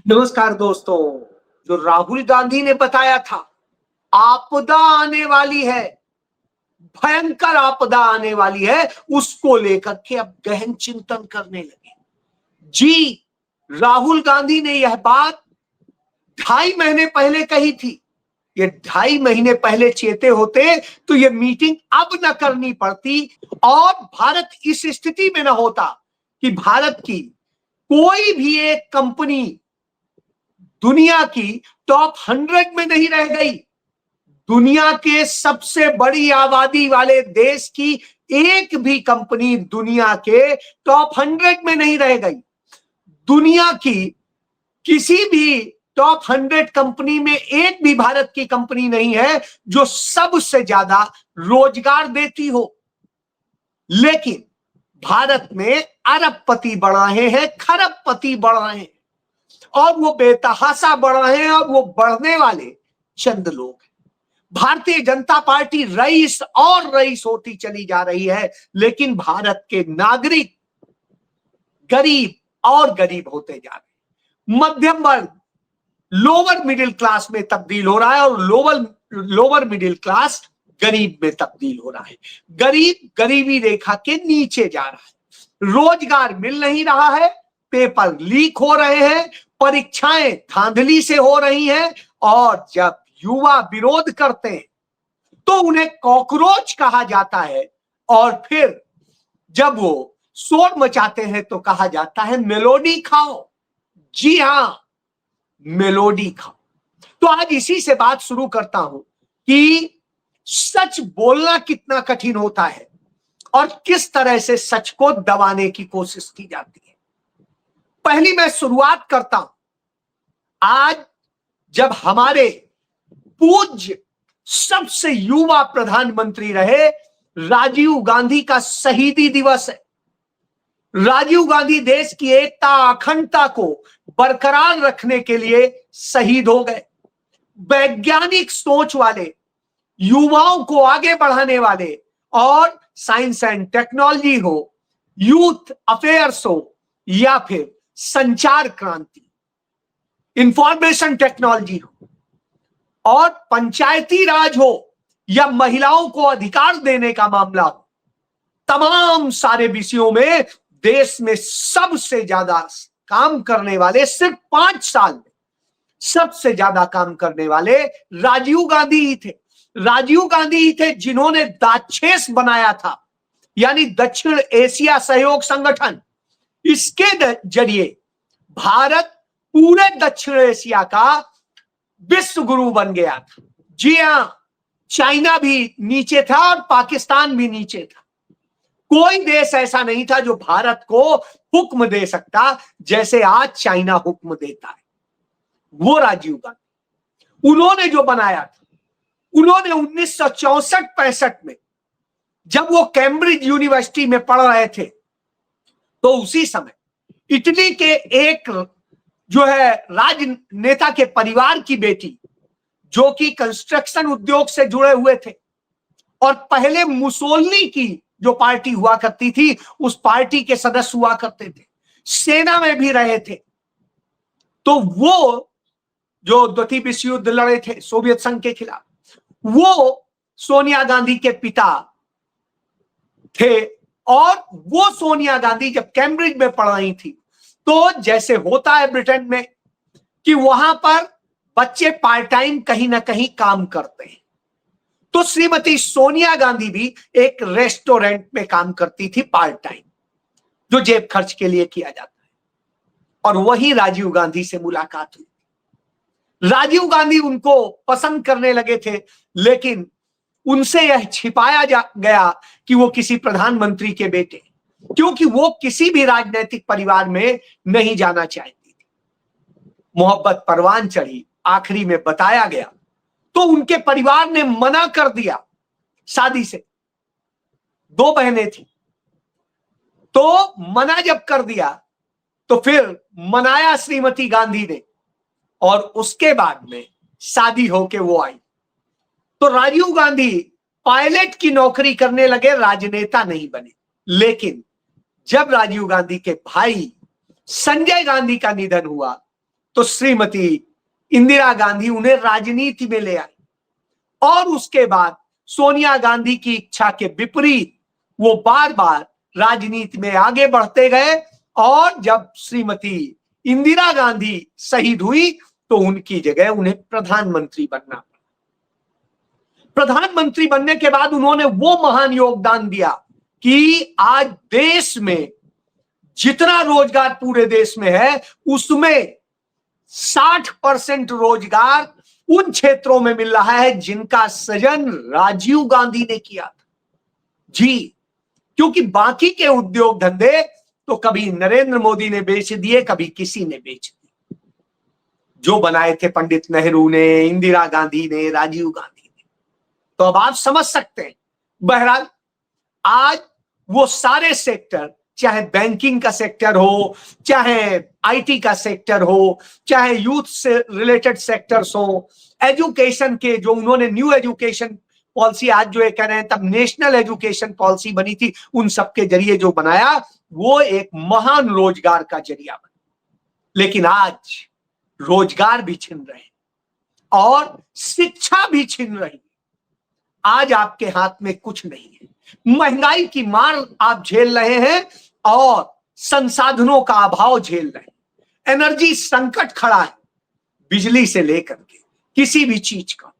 नमस्कार दोस्तों। जो राहुल गांधी ने बताया था आपदा आने वाली है, भयंकर आपदा आने वाली है, उसको लेकर के अब गहन चिंतन करने लगे। जी, राहुल गांधी ने यह बात 2.5 महीने पहले कही थी। ये 2.5 महीने पहले चेते होते तो ये मीटिंग अब न करनी पड़ती और भारत इस स्थिति में न होता कि भारत की कोई भी एक कंपनी दुनिया की टॉप 100 में नहीं रह गई। दुनिया के सबसे बड़ी आबादी वाले देश की एक भी कंपनी दुनिया के टॉप 100 में नहीं रह गई। दुनिया की किसी भी टॉप 100 कंपनी में एक भी भारत की कंपनी नहीं है जो सबसे ज्यादा रोजगार देती हो। लेकिन भारत में अरबपति बढ़ रहे हैं, खरबपति बढ़ रहे हैं और वो बेतहाशा बढ़ रहे हैं और वो बढ़ने वाले चंद लोग हैं। भारतीय जनता पार्टी रईस और रईस होती चली जा रही है, लेकिन भारत के नागरिक गरीब और गरीब होते जा रहे हैं। मध्यम वर्ग लोअर मिडिल क्लास में तब्दील हो रहा है और लोअर मिडिल क्लास गरीब में तब्दील हो रहा है। गरीब गरीबी रेखा के नीचे जा रहा है, रोजगार मिल नहीं रहा है, पेपर लीक हो रहे हैं, परीक्षाएं धांधली से हो रही हैं और जब युवा विरोध करते हैं तो उन्हें कॉकरोच कहा जाता है और फिर जब वो शोर मचाते हैं तो कहा जाता है मेलोडी खाओ। जी हां, मेलोडी खाओ। तो आज इसी से बात शुरू करता हूं कि सच बोलना कितना कठिन होता है और किस तरह से सच को दबाने की कोशिश की जाती है। पहली मैं शुरुआत करता हूं। आज जब हमारे पूज्य सबसे युवा प्रधानमंत्री रहे राजीव गांधी का शहीदी दिवस है। राजीव गांधी देश की एकता अखंडता को बरकरार रखने के लिए शहीद हो गए। वैज्ञानिक सोच वाले, युवाओं को आगे बढ़ाने वाले और साइंस एंड टेक्नोलॉजी हो, यूथ अफेयर्स हो या फिर संचार क्रांति, इंफॉर्मेशन टेक्नोलॉजी हो और पंचायती राज हो या महिलाओं को अधिकार देने का मामला हो, तमाम सारे विषयों में देश में सबसे ज्यादा काम करने वाले, सिर्फ 5 साल में सबसे ज्यादा काम करने वाले राजीव गांधी ही थे। राजीव गांधी ही थे जिन्होंने दाक्षेस बनाया था, यानी दक्षिण एशिया सहयोग संगठन। इसके जरिए भारत पूरे दक्षिण एशिया का विश्व गुरु बन गया था। जी हां, चाइना भी नीचे था और पाकिस्तान भी नीचे था। कोई देश ऐसा नहीं था जो भारत को हुक्म दे सकता जैसे आज चाइना हुक्म देता है। वो राजीव गांधी, उन्होंने जो बनाया था, उन्होंने 1964-65 में जब वो कैम्ब्रिज यूनिवर्सिटी में पढ़ रहे थे तो उसी समय इटली के एक जो है राजनेता के परिवार की बेटी, जो कि कंस्ट्रक्शन उद्योग से जुड़े हुए थे और पहले मुसोलिनी की जो पार्टी हुआ करती थी उस पार्टी के सदस्य हुआ करते थे, सेना में भी रहे थे। तो वो जो द्वितीय विश्व युद्ध लड़े थे सोवियत संघ के खिलाफ, वो सोनिया गांधी के पिता थे और वो सोनिया गांधी जब कैम्ब्रिज में पढ़ रही थी तो जैसे होता है ब्रिटेन में कि वहां पर बच्चे पार्ट टाइम कहीं ना कहीं काम करते हैं, तो श्रीमती सोनिया गांधी भी एक रेस्टोरेंट में काम करती थी पार्ट टाइम, जो जेब खर्च के लिए किया जाता है। और वही राजीव गांधी से मुलाकात हुई। राजीव गांधी उनको पसंद करने लगे थे, लेकिन उनसे यह छिपाया गया कि वो किसी प्रधानमंत्री के बेटे, क्योंकि वो किसी भी राजनीतिक परिवार में नहीं जाना चाहती थी। मोहब्बत परवान चढ़ी, आखिरी में बताया गया तो उनके परिवार ने मना कर दिया शादी से। 2 बहनें थी, तो मना जब कर दिया तो फिर मनाया श्रीमती गांधी ने और उसके बाद में शादी होके वो आई। तो राजीव गांधी पायलट की नौकरी करने लगे, राजनेता नहीं बने। लेकिन जब राजीव गांधी के भाई संजय गांधी का निधन हुआ तो श्रीमती इंदिरा गांधी उन्हें राजनीति में ले आई और उसके बाद सोनिया गांधी की इच्छा के विपरीत वो बार बार राजनीति में आगे बढ़ते गए और जब श्रीमती इंदिरा गांधी शहीद हुई तो उनकी जगह उन्हें प्रधानमंत्री बनना पड़ा। प्रधानमंत्री बनने के बाद उन्होंने वो महान योगदान दिया कि आज देश में जितना रोजगार पूरे देश में है उसमें 60% रोजगार उन क्षेत्रों में मिल रहा है जिनका सृजन राजीव गांधी ने किया था। जी, क्योंकि बाकी के उद्योग धंधे तो कभी नरेंद्र मोदी ने बेच दिए, कभी किसी ने बेच दिए। जो बनाए थे पंडित नेहरू ने, इंदिरा गांधी ने, राजीव गांधी ने। तो अब आप समझ सकते हैं। बहरहाल आज वो सारे सेक्टर, चाहे बैंकिंग का सेक्टर हो, चाहे आईटी का सेक्टर हो, चाहे यूथ से रिलेटेड सेक्टर्स हो, एजुकेशन के जो उन्होंने न्यू एजुकेशन पॉलिसी, आज जो ये कह रहे हैं तब नेशनल एजुकेशन पॉलिसी बनी थी, उन सबके जरिए जो बनाया वो एक महान रोजगार का जरिया बना। लेकिन आज रोजगार भी छिन रहे हैं और शिक्षा भी छिन रही है। आज आपके हाथ में कुछ नहीं है, महंगाई की मार आप झेल रहे हैं और संसाधनों का अभाव झेल रहे हैं। एनर्जी संकट खड़ा है, बिजली से लेकर के किसी भी चीज का।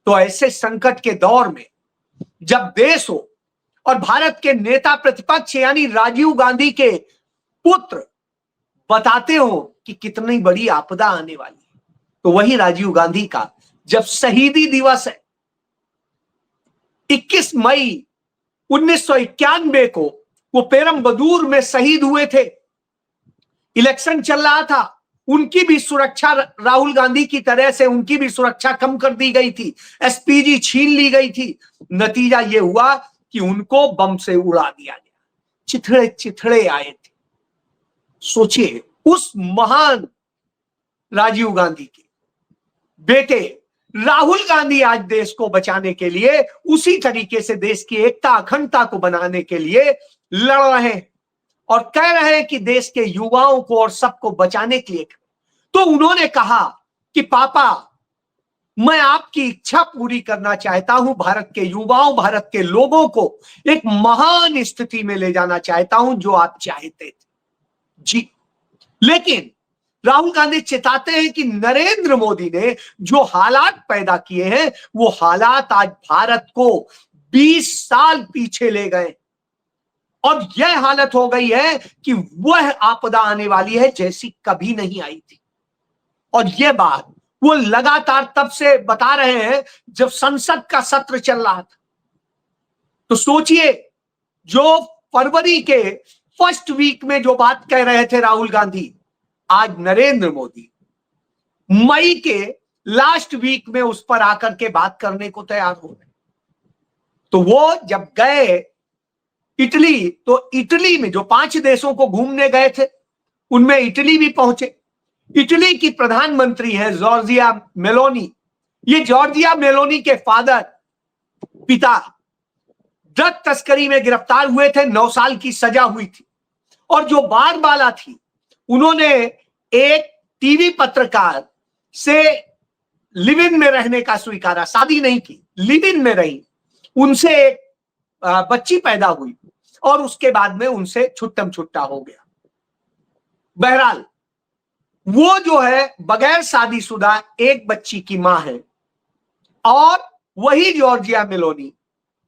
तो ऐसे संकट के दौर में जब देश हो और भारत के नेता प्रतिपक्ष यानी राजीव गांधी के पुत्र बताते हो कि कितनी बड़ी आपदा आने वाली है, तो वही राजीव गांधी का जब शहीदी दिवस है 21 मई 1991 को वो पेरम्बदूर में शहीद हुए थे। इलेक्शन चल रहा था, उनकी भी सुरक्षा राहुल गांधी की तरह से उनकी भी सुरक्षा कम कर दी गई थी, एसपीजी छीन ली गई थी। नतीजा ये हुआ कि उनको बम से उड़ा दिया गया, चिथड़े चिथड़े आए थे। सोचिए, उस महान राजीव गांधी के बेटे राहुल गांधी आज देश को बचाने के लिए, उसी तरीके से देश की एकता अखंडता को बनाने के लिए लड़ रहे हैं और कह रहे हैं कि देश के युवाओं को और सबको बचाने के लिए। तो उन्होंने कहा कि पापा, मैं आपकी इच्छा पूरी करना चाहता हूं, भारत के युवाओं, भारत के लोगों को एक महान स्थिति में ले जाना चाहता हूं जो आप चाहते थे। जी, लेकिन राहुल गांधी चिताते हैं कि नरेंद्र मोदी ने जो हालात पैदा किए हैं वो हालात आज भारत को 20 साल पीछे ले गए और यह हालत हो गई है कि वह आपदा आने वाली है जैसी कभी नहीं आई थी। और यह बात वो लगातार तब से बता रहे हैं जब संसद का सत्र चल रहा था। तो सोचिए, जो फरवरी के फर्स्ट वीक में जो बात कह रहे थे राहुल गांधी, आज नरेंद्र मोदी मई के लास्ट वीक में उस पर आकर के बात करने को तैयार हो गए। तो वो जब गए इटली, तो इटली में जो 5 देशों को घूमने गए थे उनमें इटली भी पहुंचे। इटली की प्रधानमंत्री है जॉर्जिया मेलोनी। ये जॉर्जिया मेलोनी के पिता ड्रग तस्करी में गिरफ्तार हुए थे, 9 साल की सजा हुई थी। और जो बारबाला थी, उन्होंने एक टीवी पत्रकार से लिव इन में रहने का स्वीकारा, शादी नहीं की, लिव इन में रही। उनसे एक बच्ची पैदा हुई और उसके बाद में उनसे छुट्टम छुट्टा हो गया। बहरहाल वो जो है बगैर शादीशुदा एक बच्ची की मां है और वही जॉर्जिया मेलोनी,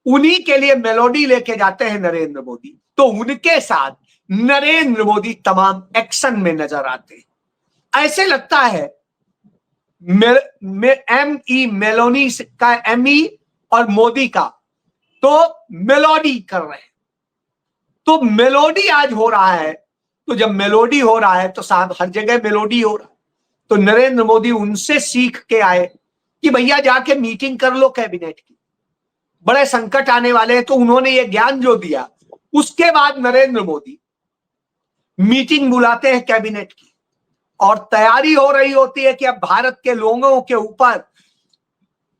उन्हीं के लिए मेलोडी लेके जाते हैं नरेंद्र मोदी। तो उनके साथ नरेंद्र मोदी तमाम एक्शन में नजर आते हैं। ऐसे लगता है एमई मेलोनी का एमई और मोदी का तो मेलोडी कर रहे हैं। तो मेलोडी आज हो रहा है, तो जब मेलोडी हो रहा है तो साहब हर जगह मेलोडी हो रहा है। तो नरेंद्र मोदी उनसे सीख के आए कि भैया जाके मीटिंग कर लो कैबिनेट की, बड़े संकट आने वाले हैं। तो उन्होंने ये ज्ञान जो दिया, उसके बाद नरेंद्र मोदी मीटिंग बुलाते हैं कैबिनेट की और तैयारी हो रही होती है कि अब भारत के लोगों के ऊपर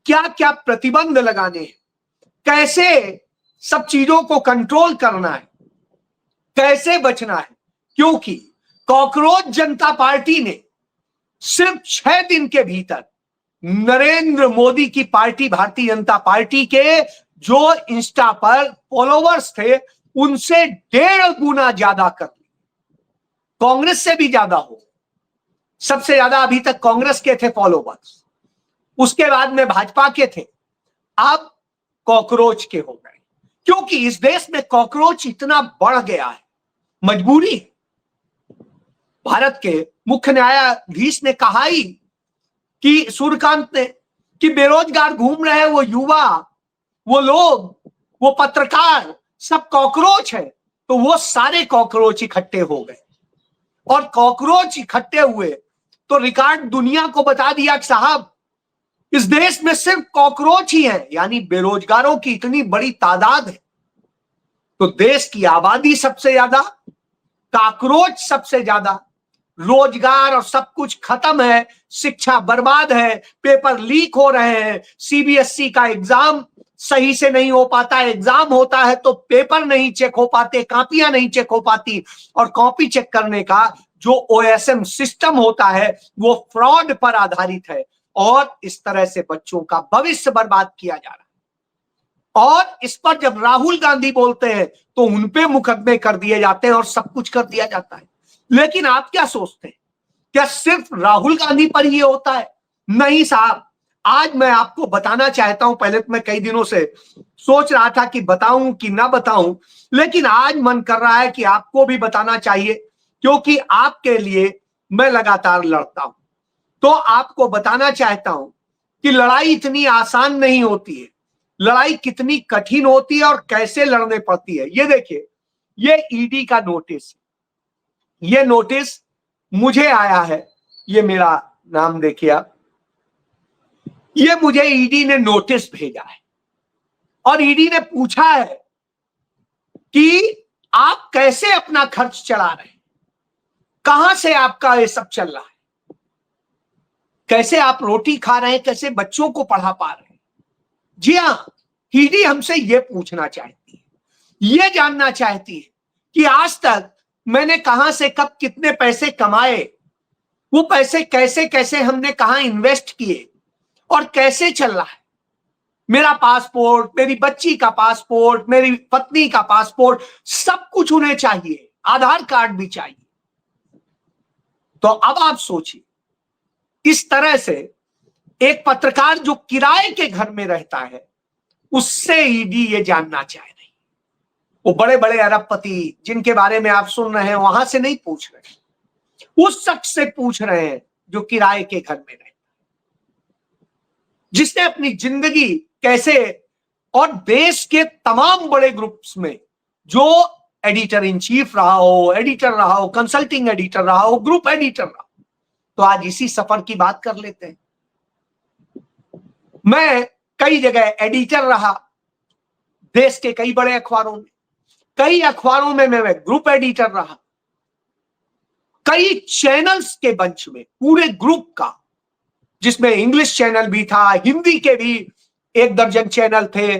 क्या क्या प्रतिबंध लगाने हैं, कैसे सब चीजों को कंट्रोल करना है, कैसे बचना है। क्योंकि कॉकरोच जनता पार्टी ने सिर्फ 6 दिन के भीतर नरेंद्र मोदी की पार्टी, भारतीय जनता पार्टी के जो इंस्टा पर फॉलोवर्स थे उनसे 1.5 गुना ज्यादा कर दिए, कांग्रेस से भी ज्यादा हो। सबसे ज्यादा अभी तक कांग्रेस के थे फॉलोवर्स, उसके बाद में भाजपा के थे, अब कॉकरोच के हो गए, क्योंकि इस देश में कॉकरोच इतना बढ़ गया है, मजबूरी है। भारत के मुख्य न्यायाधीश ने कहा ही कि सूर्यकांत ने कि बेरोजगार घूम रहे वो युवा, वो लोग, वो पत्रकार सब कॉकरोच है, तो वो सारे कॉकरोच इकट्ठे हो गए और कॉकरोच इकट्ठे हुए तो रिकॉर्ड दुनिया को बता दिया कि साहब इस देश में सिर्फ कॉकरोच ही है, यानी बेरोजगारों की इतनी बड़ी तादाद है। तो देश की आबादी सबसे ज्यादा, कॉकरोच सबसे ज्यादा, रोजगार और सब कुछ खत्म है, शिक्षा बर्बाद है, पेपर लीक हो रहे हैं, सीबीएसई का एग्जाम सही से नहीं हो पाता, एग्जाम होता है तो पेपर नहीं चेक हो पाते, कॉपियां नहीं चेक हो पाती, और कॉपी चेक करने का जो ओएसएम सिस्टम होता है वो फ्रॉड पर आधारित है, और इस तरह से बच्चों का भविष्य बर्बाद किया जा रहा है। और इस पर जब राहुल गांधी बोलते हैं तो उनपे मुकदमे कर दिए जाते हैं और सब कुछ कर दिया जाता है। लेकिन आप क्या सोचते हैं, क्या सिर्फ राहुल गांधी पर ये होता है? नहीं साहब, आज मैं आपको बताना चाहता हूं, पहले तो मैं कई दिनों से सोच रहा था कि बताऊं कि ना बताऊं, लेकिन आज मन कर रहा है कि आपको भी बताना चाहिए, क्योंकि आपके लिए मैं लगातार लड़ता हूं। तो आपको बताना चाहता हूं कि लड़ाई इतनी आसान नहीं होती है, लड़ाई कितनी कठिन होती है और कैसे लड़ने पड़ती है। ये देखिए, ये ईडी का नोटिस, ये नोटिस मुझे आया है, ये मेरा नाम देखिए आप, ये मुझे ईडी ने नोटिस भेजा है और ईडी ने पूछा है कि आप कैसे अपना खर्च चला रहे हैं, कहां से आपका ये सब चल रहा है, कैसे आप रोटी खा रहे हैं, कैसे बच्चों को पढ़ा पा रहे हैं। जी हां, ईडी हमसे ये पूछना चाहती है, ये जानना चाहती है कि आज तक मैंने कहां से कब कितने पैसे कमाए, वो पैसे कैसे कैसे हमने कहां इन्वेस्ट किए और कैसे चल रहा है। मेरा पासपोर्ट, मेरी बच्ची का पासपोर्ट, मेरी पत्नी का पासपोर्ट, सब कुछ उन्हें चाहिए, आधार कार्ड भी चाहिए। तो अब आप सोचिए, इस तरह से एक पत्रकार जो किराए के घर में रहता है उससे ईडी ये जानना चाह रही, वो बड़े बड़े अरबपति जिनके बारे में आप सुन रहे हैं वहां से नहीं पूछ रहे, उस शख्स से पूछ रहे हैं जो किराए के घर में रहता है, जिसने अपनी जिंदगी कैसे, और देश के तमाम बड़े ग्रुप्स में जो एडिटर इन चीफ रहा हो, एडिटर रहा हो, कंसल्टिंग एडिटर रहा हो, ग्रुप एडिटर रहा हो। तो आज इसी सफर की बात कर लेते हैं। मैं कई जगह एडिटर रहा, देश के कई बड़े अखबारों में, कई अखबारों में मैं ग्रुप एडिटर रहा, कई चैनल्स के बंच में, पूरे ग्रुप का, जिसमें इंग्लिश चैनल भी था, हिंदी के भी 1 दर्जन चैनल थे,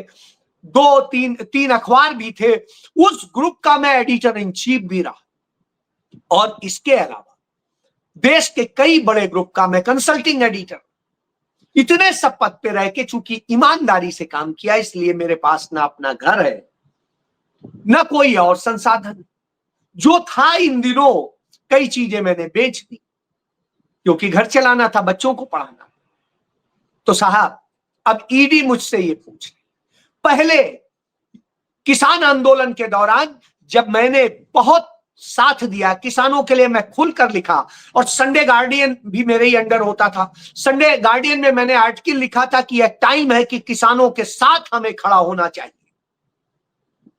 2-3 अखबार भी थे, उस ग्रुप का मैं एडिटर इन चीफ भी रहा। और इसके अलावा देश के कई बड़े ग्रुप का मैं कंसल्टिंग एडिटर। इतने सब पद पे रह के, चूंकि ईमानदारी से काम किया, इसलिए मेरे पास ना अपना घर है ना कोई और संसाधन। जो था इन दिनों, कई चीजें मैंने बेच दी, क्योंकि घर चलाना था, बच्चों को पढ़ाना। तो साहब, अब ईडी मुझसे ये पूछ रही, पहले किसान आंदोलन के दौरान जब मैंने बहुत साथ दिया, किसानों के लिए मैं खुलकर लिखा, और संडे गार्डियन भी मेरे ही अंडर होता था। संडे गार्डियन में मैंने आर्टिकल लिखा था कि यह टाइम है कि किसानों के साथ हमें खड़ा होना चाहिए।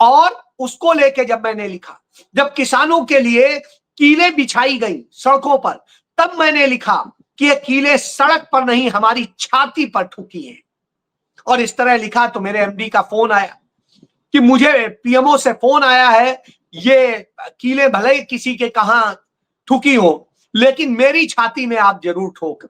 और उसको लेके जब मैंने लिखा, जब किसानों के लिए कीलें बिछाई गई सड़कों पर, तब मैंने लिखा कि ये कीलें सड़क पर नहीं, हमारी छाती पर ठुकी हैं। और इस तरह लिखा तो मेरे एमडी का फोन आया कि मुझे पीएमओ से फोन आया है, ये कीलें भले किसी के कहां ठुकी हो, लेकिन मेरी छाती में आप जरूर ठोक।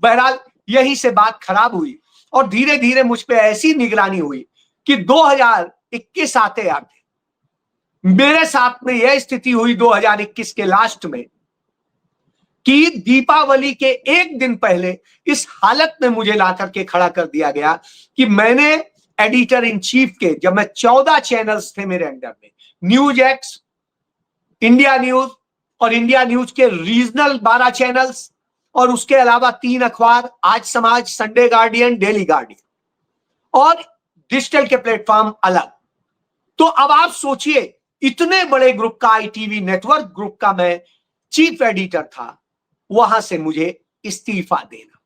बहरहाल यहीं से बात खराब हुई और धीरे धीरे मुझ पे ऐसी निगरानी हुई कि 2021 आते आते मेरे साथ में यह स्थिति हुई 2021 के लास्ट में कि दीपावली के एक दिन पहले इस हालत में मुझे ला करके खड़ा कर दिया गया कि मैंने एडिटर इन चीफ के, जब मैं 14 चैनल्स थे मेरे अंडर में, न्यूज एक्स, इंडिया न्यूज और इंडिया न्यूज के रीजनल 12 चैनल्स, और उसके अलावा 3 अखबार, आज समाज, संडे गार्डियन, डेली गार्डियन, और डिजिटल के प्लेटफॉर्म अलग। तो अब आप सोचिए, इतने बड़े ग्रुप का, आईटीवी नेटवर्क ग्रुप का मैं चीफ एडिटर था, वहां से मुझे इस्तीफा देना,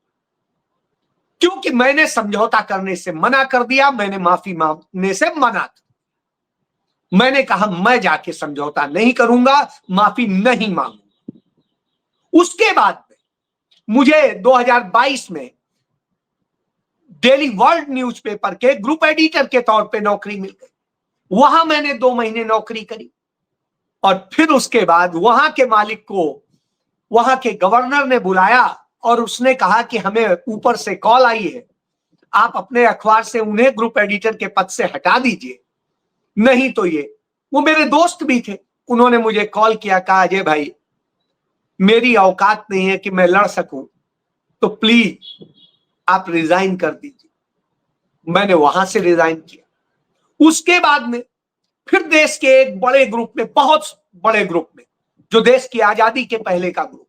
क्योंकि मैंने समझौता करने से मना कर दिया, मैंने माफी मांगने से मना कर, मैंने कहा मैं जाके समझौता नहीं करूंगा, माफी नहीं मांगूंगा। उसके बाद में मुझे 2022 में डेली वर्ल्ड न्यूज़पेपर के ग्रुप एडिटर के तौर पे नौकरी मिल गई। वहां मैंने 2 महीने नौकरी करी, और फिर उसके बाद वहां के मालिक को वहां के गवर्नर ने बुलाया और उसने कहा कि हमें ऊपर से कॉल आई है, आप अपने अखबार से उन्हें ग्रुप एडिटर के पद से हटा दीजिए, नहीं तो ये, वो मेरे दोस्त भी थे, उन्होंने मुझे कॉल किया, कहा अजय भाई मेरी औकात नहीं है कि मैं लड़ सकूं, तो प्लीज आप रिजाइन कर दीजिए। मैंने वहां से रिजाइन किया। उसके बाद में फिर देश के एक बड़े ग्रुप में, बहुत बड़े ग्रुप में, जो देश की आजादी के पहले का ग्रुप,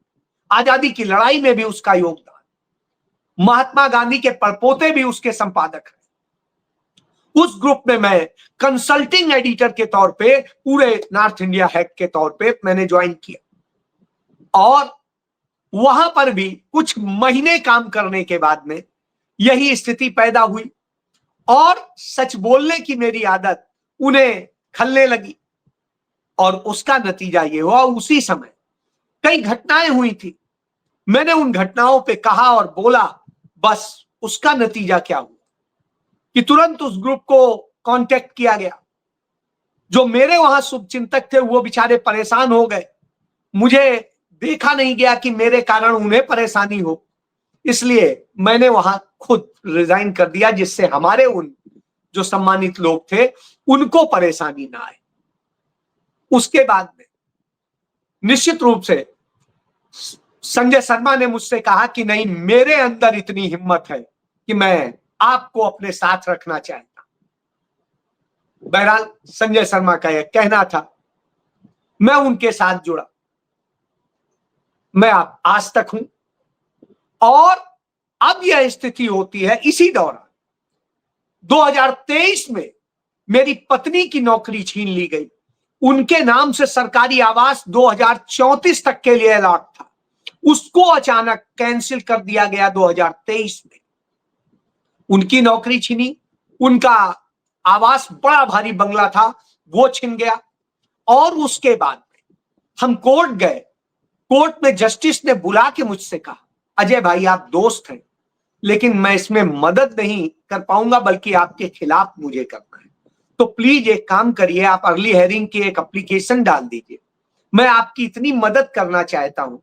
आजादी की लड़ाई में भी उसका योगदान, महात्मा गांधी के परपोते भी उसके संपादक हैं, उस ग्रुप में मैं कंसल्टिंग एडिटर के तौर पे पूरे नॉर्थ इंडिया हेड के तौर पे मैंने ज्वाइन किया। और वहां पर भी कुछ महीने काम करने के बाद में यही स्थिति पैदा हुई, और सच बोलने की मेरी आदत उन्हें खलने लगी, और उसका नतीजा ये हुआ, उसी समय कई घटनाएं हुई थी, मैंने उन घटनाओं पे कहा और बोला, बस उसका नतीजा क्या हुआ कि तुरंत उस ग्रुप को कांटेक्ट किया गया। जो मेरे वहां शुभचिंतक थे वो बेचारे परेशान हो गए, मुझे देखा नहीं गया कि मेरे कारण उन्हें परेशानी हो, इसलिए मैंने वहां खुद रिजाइन कर दिया, जिससे हमारे उन जो सम्मानित लोग थे उनको परेशानी ना आए। उसके बाद में निश्चित रूप से संजय शर्मा ने मुझसे कहा कि नहीं, मेरे अंदर इतनी हिम्मत है कि मैं आपको अपने साथ रखना चाहता। बहरहाल संजय शर्मा का यह कहना था, मैं उनके साथ जुड़ा, मैं आज तक हूं। और अब यह स्थिति होती है, इसी दौरान 2023 में मेरी पत्नी की नौकरी छीन ली गई, उनके नाम से सरकारी आवास 2034 तक के लिए अलॉट था, उसको अचानक कैंसिल कर दिया गया 2023 में। उनकी नौकरी छीनी, उनका आवास बड़ा भारी बंगला था वो छिन गया। और उसके बाद हम कोर्ट गए, कोर्ट में जस्टिस ने बुला के मुझसे कहा, अजय भाई आप दोस्त हैं, लेकिन मैं इसमें मदद नहीं कर पाऊंगा, बल्कि आपके खिलाफ मुझे करना है, तो प्लीज एक काम करिए, आप अर्ली हेयरिंग की एक एप्लीकेशन डाल दीजिए, मैं आपकी इतनी मदद करना चाहता हूं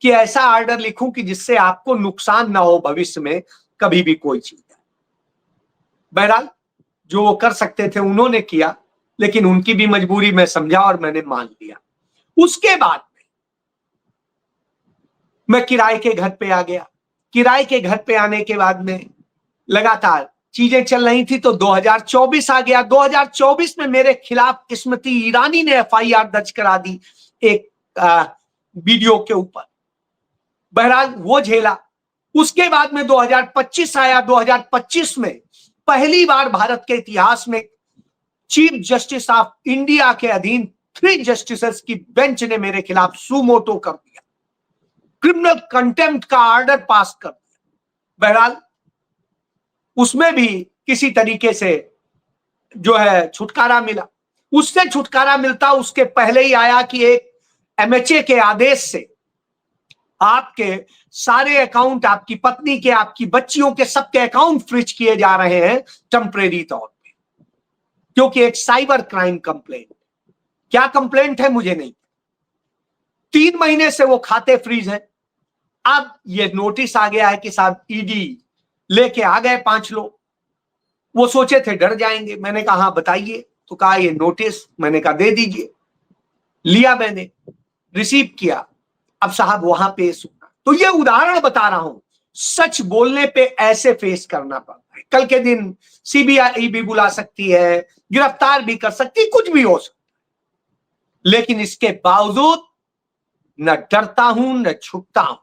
कि ऐसा ऑर्डर लिखूं कि जिससे आपको नुकसान ना हो भविष्य में कभी भी कोई चीज। बहरहाल जो वो कर सकते थे उन्होंने किया, लेकिन उनकी भी मजबूरी मैं समझा और मैंने मान लिया। उसके बाद मैं किराए के घर पे आ गया। किराए के घर पे आने के बाद में लगातार चीजें चल रही थी, तो 2024 आ गया। 2024 में मेरे खिलाफ स्मृति ईरानी ने एफआईआर दर्ज करा दी एक वीडियो के ऊपर। बहरहाल वो झेला। उसके बाद में 2025 आया। 2025 में पहली बार भारत के इतिहास में चीफ जस्टिस ऑफ इंडिया के अधीन 3 जस्टिसेस की बेंच ने मेरे खिलाफ सुमोटो कर दिया, क्रिमिनल कंटेम्प्ट का ऑर्डर पास कर दिया। बहरहाल उसमें भी किसी तरीके से जो है छुटकारा मिला। उससे छुटकारा मिलता उसके पहले ही आया कि एक एमएचए के आदेश से आपके सारे अकाउंट, आपकी पत्नी के, आपकी बच्चियों के, सबके अकाउंट फ्रीज किए जा रहे हैं टेम्परेरी तौर पे, क्योंकि एक साइबर क्राइम कंप्लेंट। क्या कंप्लेंट है मुझे नहीं, 3 महीने से वो खाते फ्रीज है। अब ये नोटिस आ गया है कि साहब ईडी लेके आ गए 5 लोग। वो सोचे थे डर जाएंगे, मैंने कहा हाँ बताइए, तो कहा ये नोटिस, मैंने कहा दे दीजिए। लिया, मैंने रिसीव किया। अब साहब वहां पे सुनना, तो ये उदाहरण बता रहा हूं, सच बोलने पे ऐसे फेस करना पड़ता है। कल के दिन सीबीआई भी बुला सकती है, गिरफ्तार भी कर सकती है, कुछ भी हो सकता है, लेकिन इसके बावजूद न डरता हूं न छुपता हूं,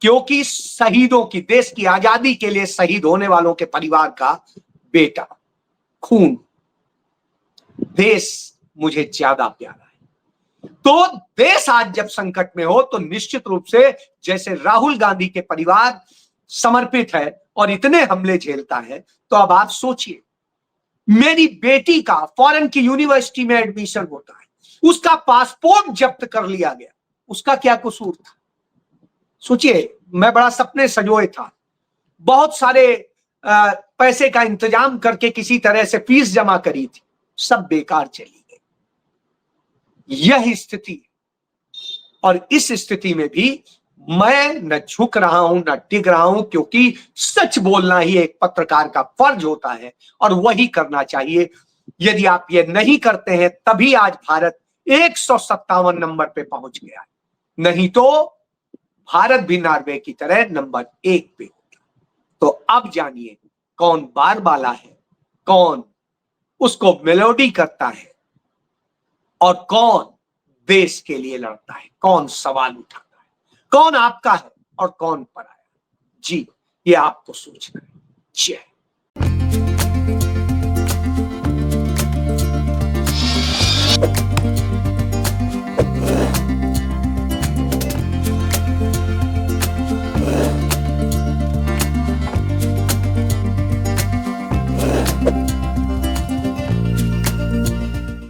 क्योंकि शहीदों की, देश की आजादी के लिए शहीद होने वालों के परिवार का बेटा, खून, देश मुझे ज्यादा प्यारा है। तो देश आज जब संकट में हो तो निश्चित रूप से, जैसे राहुल गांधी के परिवार समर्पित है और इतने हमले झेलता है, तो अब आप सोचिए, मेरी बेटी का फॉरेन की यूनिवर्सिटी में एडमिशन होता है, उसका पासपोर्ट जब्त कर लिया गया, उसका क्या कसूर था? सोचिए, मैं बड़ा सपने संजोए था, बहुत सारे पैसे का इंतजाम करके किसी तरह से फीस जमा करी थी, सब बेकार चली गई। यह स्थिति है। और इस स्थिति में भी मैं न झुक रहा हूं न टिक रहा हूं, क्योंकि सच बोलना ही एक पत्रकार का फर्ज होता है और वही करना चाहिए। यदि आप ये नहीं करते हैं, तभी आज भारत 157 नंबर पे पहुंच गया है, नहीं तो भारत भी नॉर्वे की तरह नंबर 1 पे होता। तो अब जानिए कौन बारबाला है, कौन उसको मेलोडी करता है और कौन देश के लिए लड़ता है, कौन सवाल उठाता है, कौन आपका है और कौन पराया। जी, ये आपको सोचना है। जय